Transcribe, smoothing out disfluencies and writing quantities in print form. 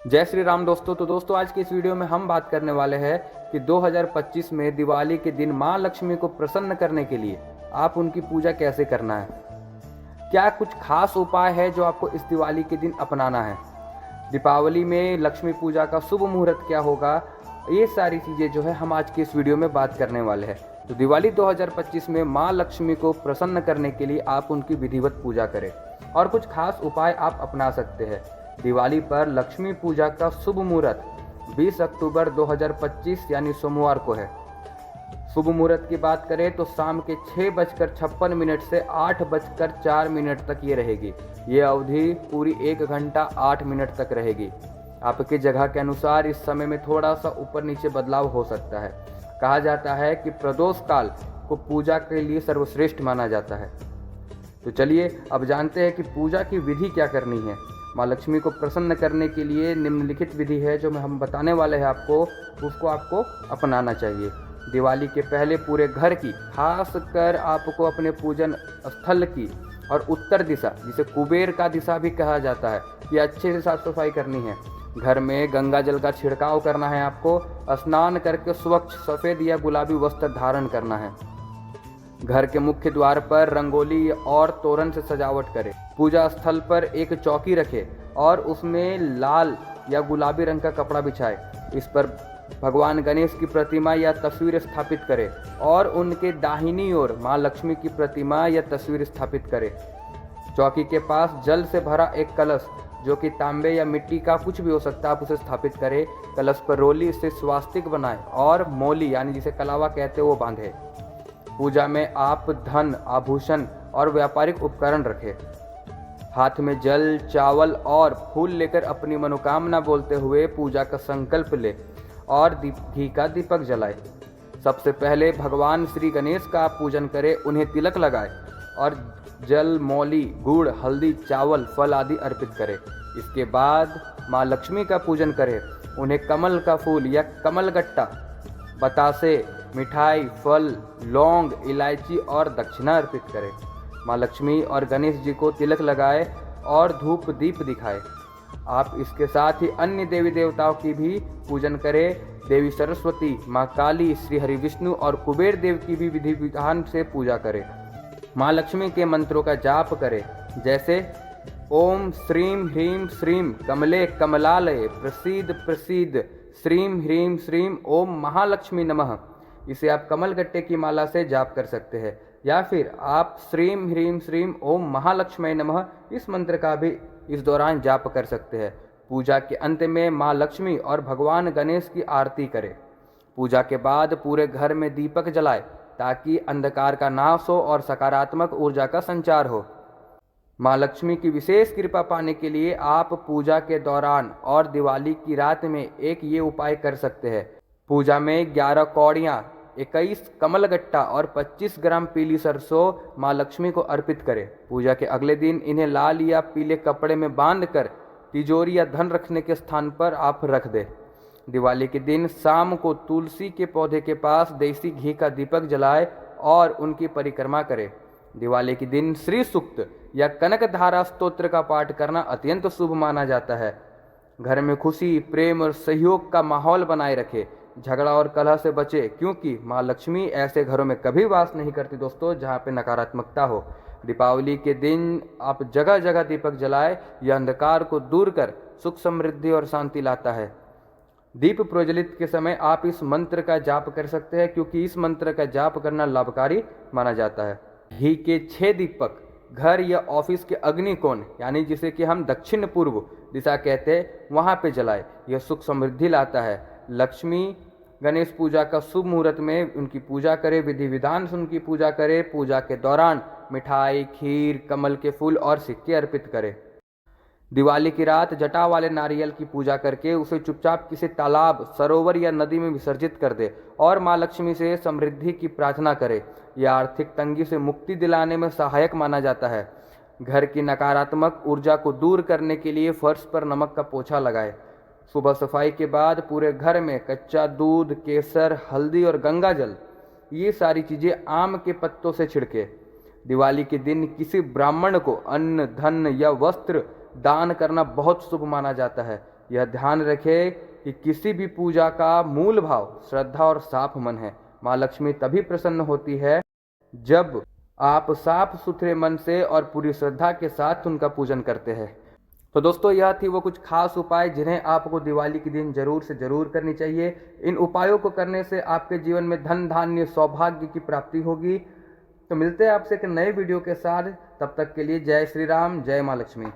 जय श्री राम दोस्तों। तो दोस्तों आज की इस वीडियो में हम बात करने वाले हैं कि 2025 में दिवाली के दिन माँ लक्ष्मी को प्रसन्न करने के लिए आप उनकी पूजा कैसे करना है। क्या कुछ खास उपाय है जो आपको इस दिवाली के दिन अपनाना है। दीपावली में लक्ष्मी पूजा का शुभ मुहूर्त क्या होगा, ये सारी चीज़ें जो है हम आज की इस वीडियो में बात करने वाले हैं। तो दिवाली 2025 में माँ लक्ष्मी को प्रसन्न करने के लिए आप उनकी विधिवत पूजा करें और कुछ खास उपाय आप अपना सकते हैं। दिवाली पर लक्ष्मी पूजा का शुभ मुहूर्त 20 अक्टूबर 2025 यानी सोमवार को है। शुभ मुहूर्त की बात करें तो शाम के 6:56 से 8:04 तक ये रहेगी। ये अवधि पूरी 1 घंटा 8 मिनट तक रहेगी। आपकी जगह के अनुसार इस समय में थोड़ा सा ऊपर नीचे बदलाव हो सकता है। कहा जाता है कि प्रदोष काल को पूजा के लिए सर्वश्रेष्ठ माना जाता है। तो चलिए अब जानते हैं कि पूजा की विधि क्या करनी है। माँ लक्ष्मी को प्रसन्न करने के लिए निम्नलिखित विधि है जो हम बताने वाले हैं आपको, उसको आपको अपनाना चाहिए। दिवाली के पहले पूरे घर की, खासकर आपको अपने पूजन स्थल की और उत्तर दिशा, जिसे कुबेर का दिशा भी कहा जाता है, कि अच्छे से साफ सफाई करनी है। घर में गंगा जल का छिड़काव करना है। आपको स्नान करके स्वच्छ सफ़ेद या गुलाबी वस्त्र धारण करना है। घर के मुख्य द्वार पर रंगोली और तोरण से सजावट करें। पूजा स्थल पर एक चौकी रखें और उसमें लाल या गुलाबी रंग का कपड़ा बिछाएं। इस पर भगवान गणेश की प्रतिमा या तस्वीर स्थापित करें और उनके दाहिनी ओर माँ लक्ष्मी की प्रतिमा या तस्वीर स्थापित करें। चौकी के पास जल से भरा एक कलश, जो कि तांबे या मिट्टी का कुछ भी हो सकता है, आप उसे स्थापित करें। कलश पर रोली से स्वास्तिक बनाएं और मौली यानी जिसे कलावा कहते हैं वो बांधे। पूजा में आप धन, आभूषण और व्यापारिक उपकरण रखें। हाथ में जल, चावल और फूल लेकर अपनी मनोकामना बोलते हुए पूजा का संकल्प ले और घी का दीपक जलाए। सबसे पहले भगवान श्री गणेश का पूजन करें, उन्हें तिलक लगाए और जल, मौली, गुड़, हल्दी, चावल, फल आदि अर्पित करें। इसके बाद माँ लक्ष्मी का पूजन करें, उन्हें कमल का फूल या कमल गट्टा, बतासे, मिठाई, फल, लौंग, इलायची और दक्षिणा अर्पित करें। माँ लक्ष्मी और गणेश जी को तिलक लगाए और धूप दीप दिखाए। आप इसके साथ ही अन्य देवी देवताओं की भी पूजन करें। देवी सरस्वती, माँ काली, श्री हरि विष्णु और कुबेर देव की भी विधि विधान से पूजा करें। माँ लक्ष्मी के मंत्रों का जाप करें, जैसे ओम श्रीम ह्रीम श्रीम कमले कमलालय प्रसीद प्रसीद श्रीम ह्रीम श्रीम ओम महालक्ष्मी नमः। इसे आप कमल गट्टे की माला से जाप कर सकते हैं, या फिर आप श्रीम ह्रीम श्रीम ओम महालक्ष्मी नमः इस मंत्र का भी इस दौरान जाप कर सकते हैं। पूजा के अंत में माँ लक्ष्मी और भगवान गणेश की आरती करें। पूजा के बाद पूरे घर में दीपक जलाए ताकि अंधकार का नाश हो और सकारात्मक ऊर्जा का संचार हो। माँ लक्ष्मी की विशेष कृपा पाने के लिए आप पूजा के दौरान और दिवाली की रात में एक ये उपाय कर सकते हैं। पूजा में 11 कौड़ियाँ, 21 कमल गट्टा और 25 ग्राम पीली सरसों माँ लक्ष्मी को अर्पित करें। पूजा के अगले दिन इन्हें लाल या पीले कपड़े में बांधकर तिजोरी या धन रखने के स्थान पर आप रख दें। दिवाली के दिन शाम को तुलसी के पौधे के पास देसी घी का दीपक जलाएं और उनकी परिक्रमा करें। दिवाली के दिन श्री सूक्त या कनक धारा स्तोत्र का पाठ करना अत्यंत शुभ माना जाता है। घर में खुशी, प्रेम और सहयोग का माहौल बनाए रखें। झगड़ा और कलह से बचे, क्योंकि माँ लक्ष्मी ऐसे घरों में कभी वास नहीं करती दोस्तों जहाँ पे नकारात्मकता हो। दीपावली के दिन आप जगह जगह दीपक जलाएं, यह अंधकार को दूर कर सुख, समृद्धि और शांति लाता है। दीप प्रज्वलित के समय आप इस मंत्र का जाप कर सकते हैं, क्योंकि इस मंत्र का जाप करना लाभकारी माना जाता है। घी के 6 दीपक घर या ऑफिस के अग्निकोण, यानी जिसे कि हम दक्षिण पूर्व दिशा कहते हैं, वहाँ पे जलाए। यह सुख समृद्धि लाता है। लक्ष्मी गणेश पूजा का शुभ मुहूर्त में उनकी पूजा करें, विधि विधान से उनकी पूजा करें। पूजा के दौरान मिठाई, खीर, कमल के फूल और सिक्के अर्पित करें। दिवाली की रात जटा वाले नारियल की पूजा करके उसे चुपचाप किसी तालाब, सरोवर या नदी में विसर्जित कर दे और माँ लक्ष्मी से समृद्धि की प्रार्थना करे। यह आर्थिक तंगी से मुक्ति दिलाने में सहायक माना जाता है। घर की नकारात्मक ऊर्जा को दूर करने के लिए फर्श पर नमक का पोछा लगाए। सुबह सफाई के बाद पूरे घर में कच्चा दूध, केसर, हल्दी और गंगा जल, ये सारी चीज़ें आम के पत्तों से छिड़के। दिवाली के दिन किसी ब्राह्मण को अन्न, धन या वस्त्र दान करना बहुत शुभ माना जाता है। यह ध्यान रखें कि किसी भी पूजा का मूल भाव श्रद्धा और साफ मन है। माँ लक्ष्मी तभी प्रसन्न होती है जब आप साफ सुथरे मन से और पूरी श्रद्धा के साथ उनका पूजन करते हैं। तो दोस्तों, यह थी वो कुछ खास उपाय जिन्हें आपको दिवाली के दिन जरूर से जरूर करनी चाहिए। इन उपायों को करने से आपके जीवन में धन धान्य सौभाग्य की प्राप्ति होगी। तो मिलते हैं आपसे एक नए वीडियो के साथ। तब तक के लिए जय श्री राम, जय माँ लक्ष्मी।